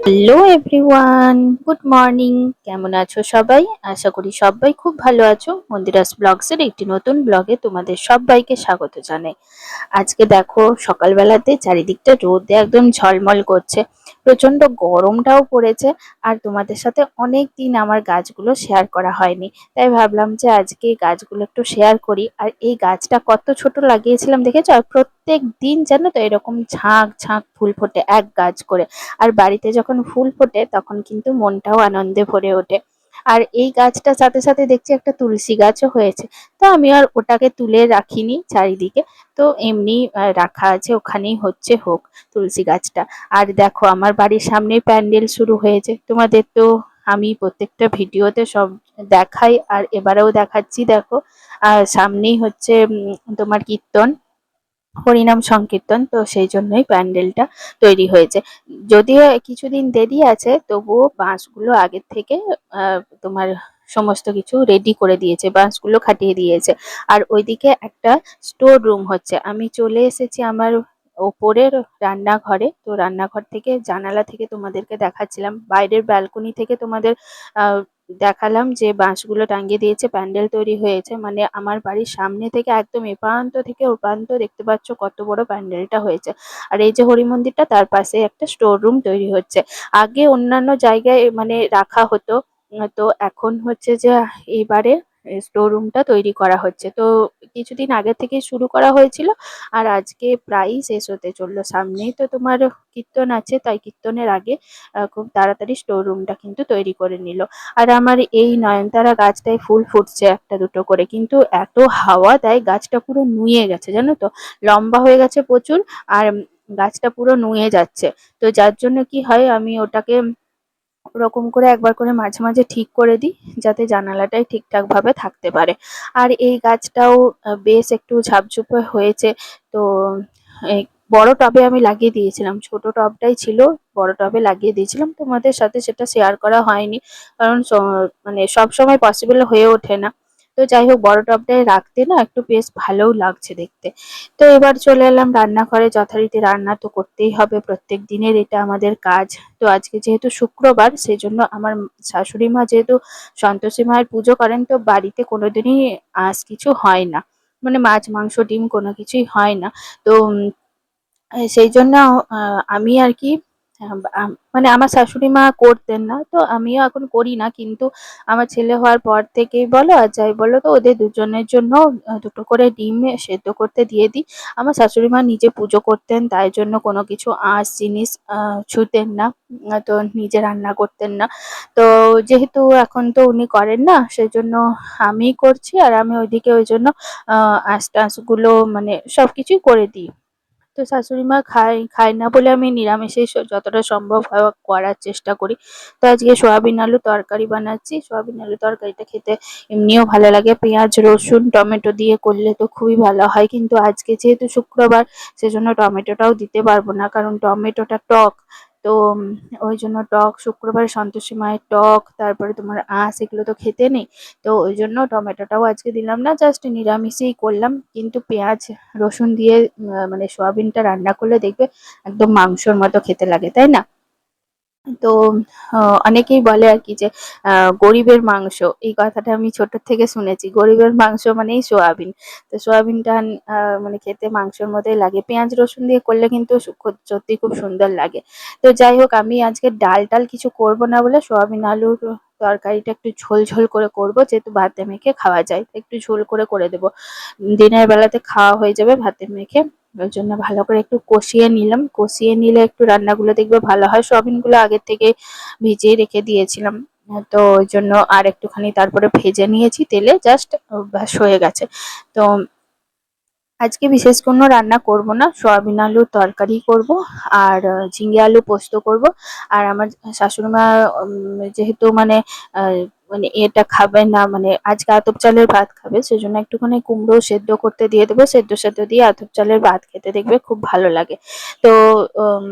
Hello everyone, good morning. কেমন আছো সবাই? আশা করি সবাই খুব ভালো আছো। মন্দিরাস ব্লগসের একটি নতুন ব্লগে তোমাদের সবাইকে স্বাগত জানাই। আজকে দেখো সকালবেলাতে চারিদিকটা রোদে একদম ঝলমল করছে, প্রচন্ড গরমটাও পড়েছে। আর তোমাদের সাথে অনেক দিন আমার গাছগুলো শেয়ার করা হয়নি, তাই ভাবলাম যে আজকে এই গাছগুলো একটু শেয়ার করি। আর এই গাছটা কত ছোট লাগিয়েছিলাম দেখেছো? আর প্রত্যেক দিন জানো তো এরকম ঝাঁক ঝাঁক ফুল ফোটে এক গাছ করে। আর বাড়িতে যখন ফুল ফোটে তখন কিন্তু মনটাও আনন্দে ভরে ওঠে। আর এই গাছটার সাথে সাথে দেখছি একটা তুলসী গাছও হয়েছে। তো আমি আর ওটাকে তুলে রাখিনি চারিদিকে, তো এমনি রাখা আছে, ওখানেই হচ্ছে হোক তুলসী গাছটা। আর দেখো আমার বাড়ির সামনে প্যান্ডেল শুরু হয়েছে, তোমাদের তো আমি প্রত্যেকটা ভিডিওতে সব দেখাই, আর এবারেও দেখাচ্ছি। দেখো সামনেই হচ্ছে তোমার কীর্তন, হরিনাম সংকীর্তন, তো সেই জন্যই প্যান্ডেলটা তৈরি হয়েছে। যদিও কিছুদিন দেরি আছে, তবুও বাঁশগুলো আগের থেকে তোমার সমস্ত কিছু রেডি করে দিয়েছে, বাঁশগুলো খাটিয়ে দিয়েছে। আর ওইদিকে একটা স্টোর রুম হচ্ছে। আমি চলে এসেছি আমার ওপরের রান্নাঘরে। তো রান্নাঘর থেকে জানালা থেকে তোমাদেরকে দেখাচ্ছিলাম, বাইরের ব্যালকনি থেকে তোমাদের আহ দেখালাম যে বাঁশগুলো টাঙিয়ে দিয়েছে, প্যান্ডেল তৈরি হয়েছে। মানে আমার বাড়ির সামনে থেকে একদম এ প্রান্ত থেকে ও প্রান্ত দেখতে পাচ্ছ কত বড় প্যান্ডেলটা হয়েছে। আর এই যে হরি মন্দিরটা, তার পাশে একটা স্টোর রুম তৈরি হচ্ছে। আগে অন্যান্য জায়গায় মানে রাখা হতো, তো এখন হচ্ছে যে এবারে স্টোর রুমটা তৈরি করা হচ্ছে। তো কিছুদিন আগে থেকে শুরু করা হয়েছিল, আর আজকে প্রায়ই শেষ হতে চললো। সামনেই তো তোমার কীর্তন আছে, তাই কীর্তনের আগে খুব তাড়াতাড়ি স্টোর রুমটা কিন্তু তৈরি করে নিল। আর আমার এই নয়নতারা গাছটায় ফুল ফুটছে একটা দুটো করে, কিন্তু এত হাওয়া দেয় গাছটা পুরো নুয়ে গেছে জানো তো, লম্বা হয়ে গেছে প্রচুর। আর গাছটা পুরো নুয়ে যাচ্ছে। তো যার জন্য কি হয়, আমি ওটাকে ওরকম করে একবার করে মাঝে মাঝে ঠিক করে দিই, যাতে জানালাটাই ঠিকঠাক ভাবে থাকতে পারে। আর এই গাছটাও বেশ একটু ঝাপঝুপে হয়েছে। তো এই বড় টবে আমি লাগিয়ে দিয়েছিলাম, ছোট টবটাই ছিল, বড় টবে লাগিয়ে দিয়েছিলাম। তোমাদের সাথে সেটা শেয়ার করা হয়নি, কারণ মানে সব সময় পসিবল হয়ে ওঠে না। তো যাই হোক, বড় টবটায় রাখতে না একটু বেশ ভালোও লাগছে দেখতে। তো এবার চলে এলাম রান্নাঘরে, যথারীতি রান্না তো করতেই হবে, প্রত্যেক দিনের এটা আমাদের কাজ। তো আজকে যেহেতু শুক্রবার, সেই জন্য আমার শাশুড়ি মা যেহেতু সন্তোষী মায়ের পুজো করেন, তো বাড়িতে কোনোদিনই আঁশ কিছু হয় না, মানে মাছ মাংস ডিম কোনো কিছুই হয় না। তো সেই জন্য আমি আর কি মানে আমার শাশুড়ি মা করতেন না, তো আমিও এখন করি না। কিন্তু আমার ছেলে হওয়ার পর থেকেই বলো আর যাই বলো, তো ওদের দুজনের জন্য দুটো করে ডিম সেদ্ধ করতে দিয়ে দিই। আমার শাশুড়ি মা নিজে পুজো করতেন, তাই জন্য কোনো কিছু আঁশ জিনিস ছুঁতেন না। তো নিজে রান্না করতেন না। তো যেহেতু এখন তো উনি করেন না, সেজন্য আমি করছি। আর আমি ওইদিকে ওই জন্য আঁশ টাশগুলো মানে সবকিছুই করে দিই। তো শাশুড়ি মা খায় খায় না বলে আমি নিরামিষেই যতটা সম্ভব হয় করার চেষ্টা করি। তো আজকে সয়াবিন আলু তরকারি বানাচ্ছি। সয়াবিন আলু তরকারিটা খেতে এমনিও ভালো লাগে, পেঁয়াজ রসুন টমেটো দিয়ে করলে তো খুবই ভালো হয়। কিন্তু আজকে যেহেতু শুক্রবার, সেজন্য টমেটোটাও দিতে পারবো না, কারণ টমেটোটা টক। তো ওই জন্য টক, শুক্রবারে সন্তোষী মায়ের টক, তারপরে তোমার আঁশ এগুলো তো খেতে নেই। তো ওই জন্য টমেটোটাও আজকে দিলাম না, জাস্ট নিরামিষেই করলাম। কিন্তু পেঁয়াজ রসুন দিয়ে মানে সয়াবিনটা রান্না করলে দেখবে একদম মাংসর মতো খেতে লাগে, তাই না? তো অনেকেই বলে আর কি যে গরিবের মাংস, এই কথাটা আমি ছোট থেকে শুনেছি, গরিবের মাংস মানেই সোয়াবিন। তো সোয়াবিনটা মানে খেতে মাংসের মতোই লাগে, পেঁয়াজ রসুন দিয়ে করলে কিন্তু সত্যি খুব সুন্দর লাগে। তো যাই হোক, আমি আজকে ডাল টাল কিছু করব না বলে সোয়াবিন আলুর তরকারিটা একটু ঝোল ঝোল করে করব, যেহেতু ভাতে মেখে খাওয়া যায়, একটু ঝোল করে করে দেবো। দিনের বেলাতে খাওয়া হয়ে যাবে ভাতে মেখে। ওই জন্য ভালো করে একটু কষিয়ে নিলাম, কষিয়ে নিলে একটু রান্নাগুলো দেখবে ভালো হয়। সয়াবিনগুলো আগের থেকে ভিজিয়ে রেখে দিয়েছিলাম। তো ওই জন্য আর একটুখানি তারপরে ভেজে নিয়েছি তেলে, জাস্ট ব্যাস হয়ে গেছে। তো আজকে বিশেষ কোনো রান্না করব না, সয়াবিন আলুর তরকারি করব। আর ঝিঙে আলু পোস্ত করব। আর আমার শাশুড়ি মা যেহেতু মানে মানে এটা খাবে না, মানে আজকে আতপ চালের ভাত খাবে, সেজন্য একটুখানি কুমড়ো সেদ্ধ করতে দিয়ে দেবো। সেদ্ধ সেদ্ধ দিয়ে আতপ চালের ভাত খেতে দেখবে খুব ভালো লাগে। তো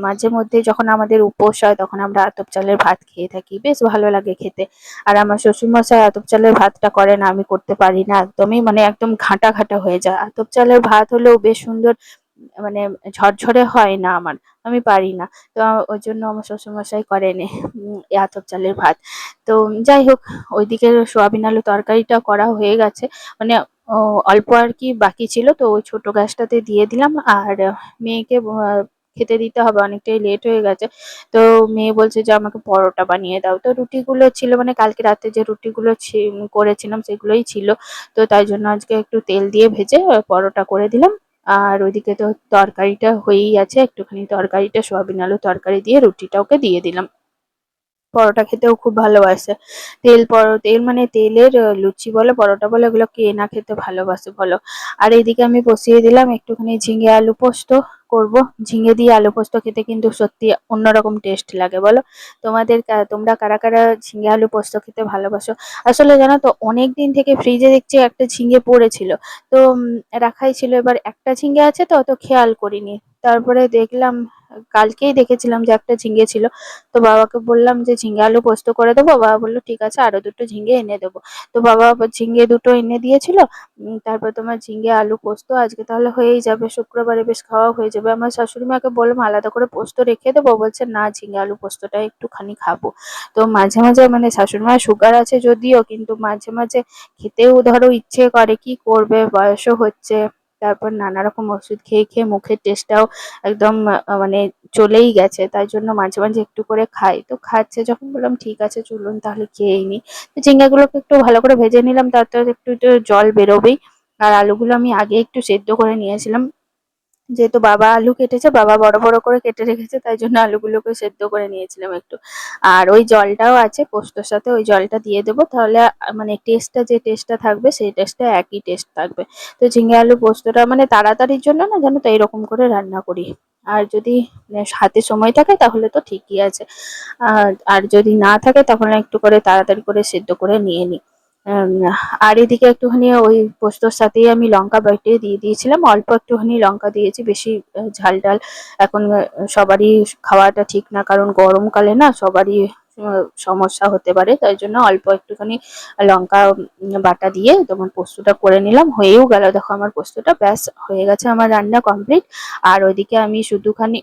মাঝে মধ্যে যখন আমাদের উপোস হয়, তখন আমরা আতপ চালের ভাত খেয়ে থাকি, বেশ ভালো লাগে খেতে। আর আমার শ্বশুরমশাই আতপ চালের ভাতটা করে না, আমি করতে পারি না একদমই, মানে একদম ঘাঁটা ঘাঁটা হয়ে যায়। আতপ চালের ভাত হলেও বেশ সুন্দর মানে ঝরঝরে হয় না আমার, আমি পারি না। তো ওই জন্য আমার শ্বশুরমশাই করেনি এই আতপ চালের ভাত। তো যাই হোক, ওইদিকে সোয়াবিন আলু তরকারিটা করা হয়ে গেছে, মানে অল্প আর কি বাকি ছিল, তো ওই ছোট গ্যাসটাতে দিয়ে দিলাম। আর মেয়েকে খেতে দিতে হবে, অনেকটাই লেট হয়ে গেছে। তো মেয়ে বলছে যে আমাকে পরোটা বানিয়ে দাও। তো রুটিগুলো ছিল, মানে কালকে রাতে যে রুটিগুলো করেছিলাম সেগুলোই ছিল। তো তাই জন্য আজকে একটু তেল দিয়ে ভেজে পরোটা করে দিলাম। আর ওইদিকে তো তরকারিটা হয়েই আছে, একটুখানি তরকারিটা সোয়াবিন আলু তরকারি দিয়ে রুটিটা ওকে দিয়ে দিলাম। পরোটা খেতেও খুব ভালোবাসে। তেল মানে তেলের লুচি বলো পরোটা বলো, এগুলো কে না খেতে ভালোবাসে বলো। আর এইদিকে আমি বসিয়ে দিলাম একটুখানি ঝিঙে আলু পোস্ত করব। ঝিঙে দিয়ে আলু পোস্ত খেতে কিন্তু সত্যি অন্যরকম টেস্ট লাগে বলো। তোমরা কারা কারা ঝিঙে আলু পোস্ত খেতে ভালোবাসো? আসলে জানো তো, অনেক দিন থেকে ফ্রিজে দেখছি একটা ঝিঙে পড়েছিল। তো রাখাই ছিল, এবার একটা ঝিঙে আছে, তো অত খেয়াল করিনি। তারপরে দেখলাম, কালকেই দেখেছিলাম যে একটা ঝিঙে ছিল। তো বাবাকে বললাম যে ঝিঙে আলু পোস্ত করে দেবো, বাবা বললো ঠিক আছে, আরো দুটো ঝিঙে এনে দেবো। তো বাবা আবার ঝিঙে দুটো এনে দিয়েছিল। তারপর তোমার ঝিঙে আলু পোস্ত আজকে তাহলে হয়েই যাবে, শুক্রবারে বেশ খাওয়া হয়ে যাবে। আমার শাশুড়ি মাকে বললাম আলাদা করে পোস্ত রেখে দেবো, বলছে না, ঝিঙে আলু পোস্তটা একটুখানি খাবো। তো মাঝে মাঝে, মানে শাশুড়ি মায়ের সুগার আছে যদিও, কিন্তু মাঝে মাঝে খেতেও ধরো ইচ্ছে করে, কি করবে, বয়সও হচ্ছে। তারপর নানা রকম ওষুধ খেয়ে খেয়ে মুখের টেস্টটাও একদম মানে চলেই গেছে, তাই জন্য মাঝে মাঝে একটু করে খাই। তো খাচ্ছে যখন, বললাম ঠিক আছে চলুন তাহলে খেয়েই নি। তো ঝিঙ্গাগুলোকে একটু ভালো করে ভেজে নিলাম, তাতে একটু একটু জল বেরোবেই। আর আলুগুলো আমি আগে একটু সেদ্ধ করে নিয়েছিলাম, যেহেতু বাবা আলু কেটেছে, বাবা বড় বড় করে কেটে রেখেছে, তাই জন্য আলুগুলোকে সেদ্ধ করে নিয়েছিলাম একটু। আর ওই জলটাও আছে পোস্তর সাথে, ওই জলটা দিয়ে দেবো, তাহলে মানে যে টেস্টটা থাকবে সেই টেস্টটা একই টেস্ট থাকবে। তো ঝিঙে আলু পোস্তটা মানে তাড়াতাড়ির জন্য না, জানো তো, এরকম করে রান্না করি। আর যদি হাতে সময় থাকে তাহলে তো ঠিকই আছে। আর যদি না থাকে তখন একটু করে তাড়াতাড়ি করে সেদ্ধ করে নিয়ে নিই। উম, আর এদিকে একটুখানি ওই পোস্তর সাথেই আমি লঙ্কা বেটে দিয়ে দিয়েছিলাম, অল্প একটুখানি লঙ্কা দিয়েছি, বেশি ঝাল ডাল এখন সবারই খাওয়াটা ঠিক না, কারণ গরমকালে না সবারই সমস্যা হতে পারে, তাই জন্য অল্প একটুখানি লঙ্কা বাটা দিয়ে তোমার পোস্তটা করে নিলাম। হয়েও গেল, দেখো আমার পোস্তটা ব্যাস হয়ে গেছে, আমার রান্না কমপ্লিট। আর ওইদিকে আমি শুধুখানি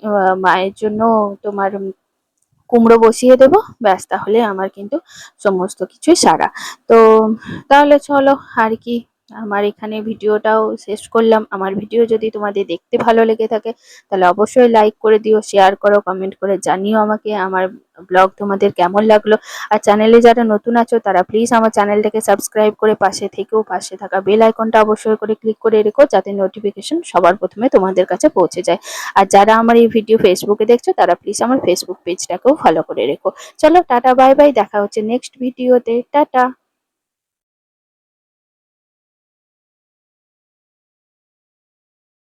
মায়ের জন্য তোমার কুমড়ো বসিয়ে দেব, ব্যাস, তাহলে আমার কিন্তু সমস্ত কিছুই সারা। তো তাহলে চলো, আর কি, আমার এখানে ভিডিওটাও শেষ করলাম। আমার ভিডিও যদি তোমাদের দেখতে ভালো লেগে থাকে তাহলে অবশ্যই লাইক করে দিও, শেয়ার করো, কমেন্ট করে জানিও আমাকে আমার ব্লগ তোমাদের কেমন লাগলো। আর চ্যানেলে যারা নতুন আছো তারা প্লিজ আমার চ্যানেলটাকে সাবস্ক্রাইব করে পাশে থেকেও, পাশে থাকা বেল আইকনটা অবশ্যই করে ক্লিক করে রেখো, যাতে নোটিফিকেশন সবার প্রথমে তোমাদের কাছে পৌঁছে যায়। আর যারা আমার এই ভিডিও ফেসবুকে দেখছো তারা প্লিজ আমার ফেসবুক পেজটাকেও ফলো করে রেখো। চলো টাটা, বাই বাই, দেখা হচ্ছে নেক্সট ভিডিওতে, টাটা।